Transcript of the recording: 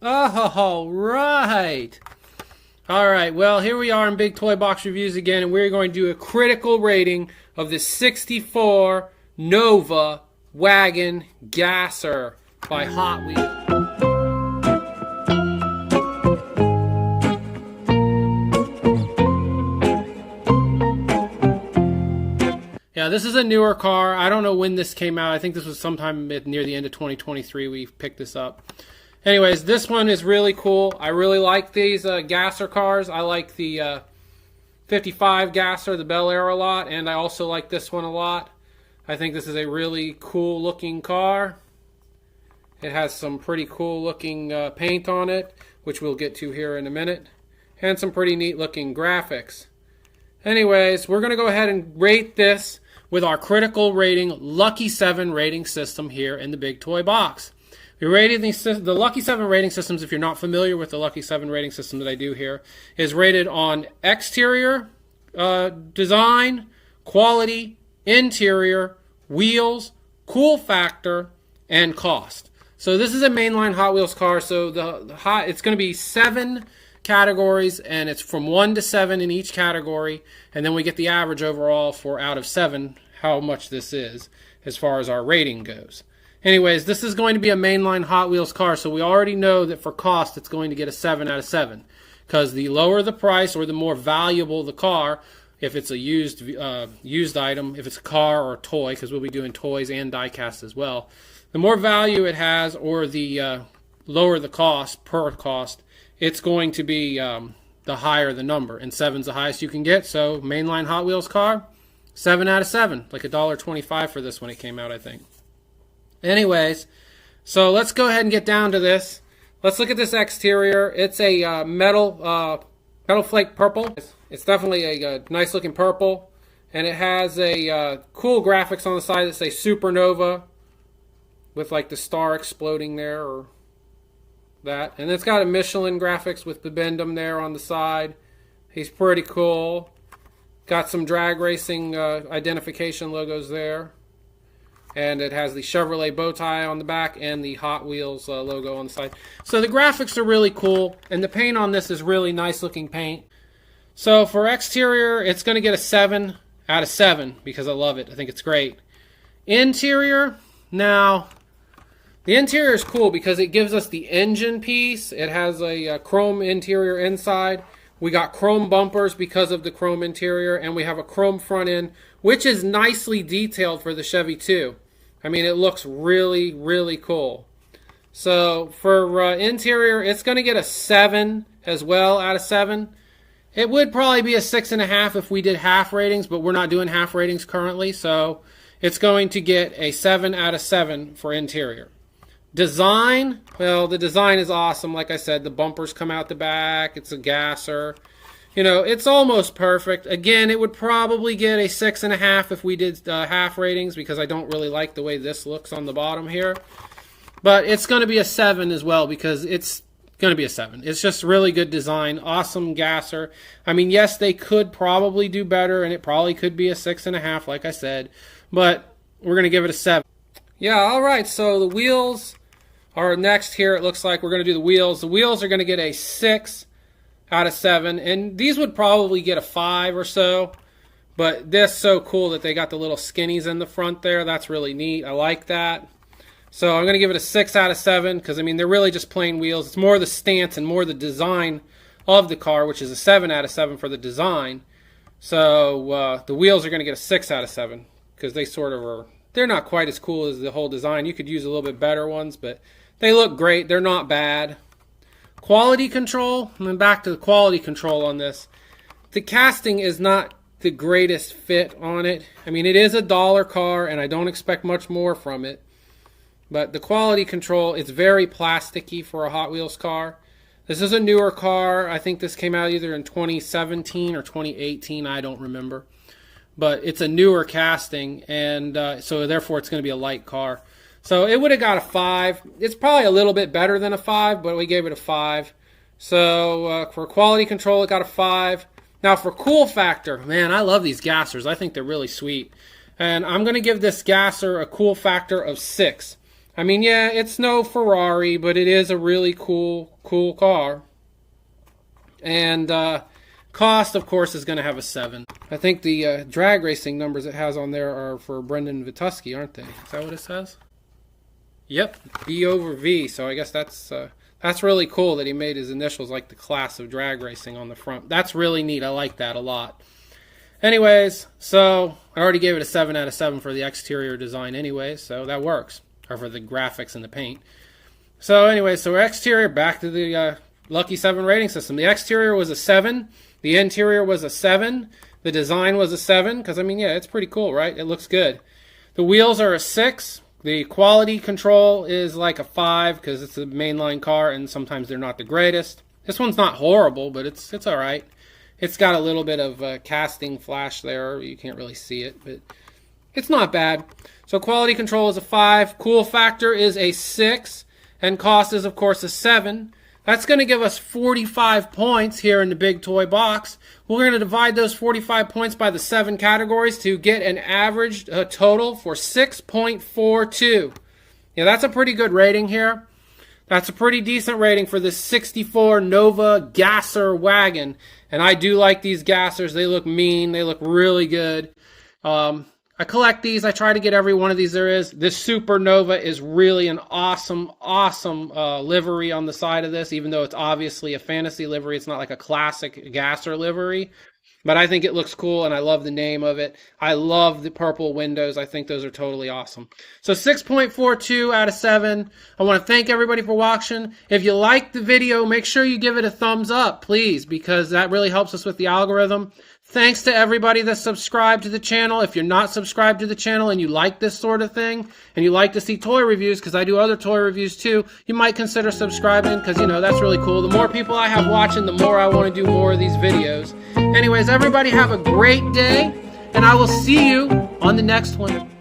All right. All right, well, here we are in Big Toy Box Reviews again, and we're going to do a critical rating of the 64 Nova Wagon Gasser by Hot Wheels. Yeah, this is a newer car. I don't know when this came out. I think this was sometime near the end of 2023 we picked this up. Anyways, this one is really cool. I really like these Gasser cars. I like the 55 Gasser, the Bel Air, a lot, and I also like this one a lot. I think this is a really cool looking car. It has some pretty cool looking paint on it, which we'll get to here in a minute, and some pretty neat looking graphics. Anyways, we're going to go ahead and rate this with our critical rating Lucky 7 rating system here in the Big Toy Box. We rated the Lucky 7 rating systems, if you're not familiar with the Lucky 7 rating system that I do here, is rated on exterior design, quality, interior, wheels, cool factor, and cost. So this is a mainline Hot Wheels car, so it's going to be 7 categories, and it's from 1 to 7 in each category, and then we get the average overall for out of 7, how much this is as far as our rating goes. Anyways, this is going to be a mainline Hot Wheels car, so we already know that for cost it's going to get a 7 out of 7. Because the lower the price or the more valuable the car, if it's a used item, if it's a car or a toy, because we'll be doing toys and diecast as well, the more value it has or the lower the cost per cost, it's going to be the higher the number. And 7's the highest you can get, so mainline Hot Wheels car, 7 out of 7. Like $1.25 for this when it came out, I think. Anyways, so let's go ahead and get down to this. Let's look at this exterior. It's a metal flake purple. It's definitely a nice looking purple, and it has a cool graphics on the side that say Supernova with like the star exploding there, or that. And it's got a Michelin graphics with the Bendum there on the side. He's pretty cool. Got some drag racing identification logos there. And it has the Chevrolet bow tie on the back and the Hot Wheels logo on the side. So the graphics are really cool, and the paint on this is really nice looking paint. So for exterior, it's going to get a 7 out of 7 because I love it. I think it's great. Interior, now the interior is cool because it gives us the engine piece. It has a chrome interior inside. We got chrome bumpers because of the chrome interior, and we have a chrome front end, which is nicely detailed for the Chevy too. I mean, it looks really, really cool. So for interior, it's going to get a 7 as well out of 7. It would probably be a 6.5 if we did half ratings, but we're not doing half ratings currently, so it's going to get a 7 out of 7 for interior. Design, well, the design is awesome. Like I said, the bumpers come out the back. It's a Gasser. You know, it's almost perfect. Again, it would probably get a 6.5 if we did half ratings because I don't really like the way this looks on the bottom here. But it's going to be a 7 as well because it's going to be a 7. It's just really good design. Awesome Gasser. I mean, yes, they could probably do better, and it probably could be a 6.5, like I said. But we're going to give it a 7. Yeah, all right. So the wheels are next here. It looks like we're going to do the wheels. The wheels are going to get a 6 out of 7, and these would probably get a 5 or so, but this is so cool that they got the little skinnies in the front there. That's really neat. I like that. So I'm going to give it a 6 out of 7 because, I mean, they're really just plain wheels. It's more the stance and more the design of the car, which is a 7 out of 7 for the design. So the wheels are going to get a 6 out of 7 because they sort of are, they're not quite as cool as the whole design. You could use a little bit better ones, but they look great. They're not bad. Quality control, and then back to the quality control on this. The casting is not the greatest fit on it. I mean, it is a dollar car, and I don't expect much more from it. But the quality control, it's very plasticky for a Hot Wheels car. This is a newer car. I think this came out either in 2017 or 2018. I don't remember. But it's a newer casting, and so therefore it's going to be a light car. So it would have got a 5. It's probably a little bit better than a 5, but we gave it a 5. So for quality control, it got a 5. Now for cool factor, man, I love these Gassers. I think they're really sweet. And I'm going to give this Gasser a cool factor of 6. I mean, yeah, it's no Ferrari, but it is a really cool car. And cost, of course, is going to have a 7. I think the drag racing numbers it has on there are for Brendan Vituski, aren't they? Is that what it says? Yep, B over V. So I guess that's really cool that he made his initials like the class of drag racing on the front. That's really neat. I like that a lot. Anyways, so I already gave it a 7 out of 7 for the exterior design anyway, so that works. Or for the graphics and the paint. So anyway, so exterior, back to the Lucky 7 rating system. The exterior was a 7. The interior was a 7. The design was a 7. Because, I mean, yeah, it's pretty cool, right? It looks good. The wheels are a 6. The quality control is like a 5 because it's a mainline car and sometimes they're not the greatest. This one's not horrible, but it's all right. It's got a little bit of casting flash there. You can't really see it, but it's not bad. So quality control is a 5. Cool factor is a 6. And cost is, of course, a 7. That's going to give us 45 points here in the big toy box. We're going to divide those 45 points by the 7 categories to get an average total for 6.42. Yeah, that's a pretty good rating here. That's a pretty decent rating for this 64 Nova Gasser wagon. And I do like these Gassers. They look mean. They look really good. I collect these. I try to get every one of these there is. This Super Nova is really an awesome livery on the side of this, even though it's obviously a fantasy livery. It's not like a classic Gasser livery. But I think it looks cool, and I love the name of it. I love the purple windows. I think those are totally awesome. So 6.42 out of 7. I want to thank everybody for watching. If you liked the video, make sure you give it a thumbs up, please, because that really helps us with the algorithm. Thanks to everybody that subscribed to the channel. If you're not subscribed to the channel and you like this sort of thing, and you like to see toy reviews, because I do other toy reviews too, you might consider subscribing, because, you know, that's really cool. The more people I have watching, the more I want to do more of these videos. Anyways, everybody have a great day, and I will see you on the next one.